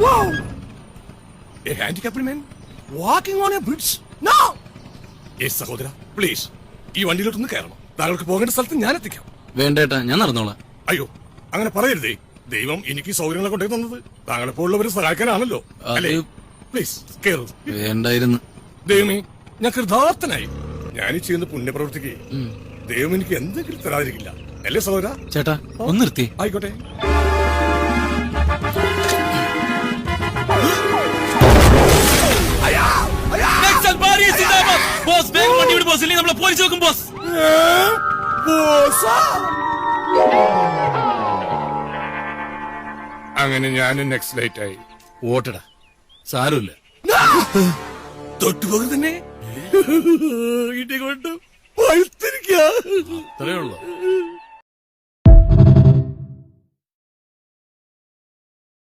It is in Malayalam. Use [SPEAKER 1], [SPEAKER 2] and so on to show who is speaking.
[SPEAKER 1] Wow! A handicapped man walking on a bridge? No! Yes, സഹോദര, പ്ലീസ് ഈ വണ്ടിയിലോട്ടൊന്ന് കയറണം. താങ്കൾക്ക് പോകേണ്ട സ്ഥലത്ത് ഞാൻ എത്തിക്കാം.
[SPEAKER 2] വേണ്ടേട്ടാ, ഞാൻ നടന്നോളാം.
[SPEAKER 1] അയ്യോ, അങ്ങനെ പറയരുതേ. ദൈവം എനിക്ക് സൗകര്യങ്ങളെ കൊണ്ടേ തന്നത് താങ്കളെപ്പോലുള്ളവരെ സഹായിക്കാനാണല്ലോ. അല്ലേ? പ്ലീസ് കയറൂ.
[SPEAKER 2] വേണ്ടായിരുന്നു.
[SPEAKER 1] ദൈവമേ, ഞാൻ കൃതാർത്ഥനായി. ഞാൻ ചെയ്യുന്ന പുണ്യപ്രവൃത്തിക്ക് ദൈവം എനിക്ക് എന്തെങ്കിലും തരാതിരിക്കില്ല. അല്ലേ സഹോദര?
[SPEAKER 2] ചേട്ടാ, ഒന്ന് നിർത്തി.
[SPEAKER 1] ആയിക്കോട്ടെ. അങ്ങനെ ഞാൻ നെക്സ്റ്റ് ലൈറ്റ് ആയി.
[SPEAKER 2] ഓട്ടടാ, സാരമില്ല.
[SPEAKER 1] തൊട്ടുപോകും തന്നെ ഇടി കൊണ്ട് പഴുത്തിരിക്കുക.
[SPEAKER 2] അത്രേ ഉള്ളൂ.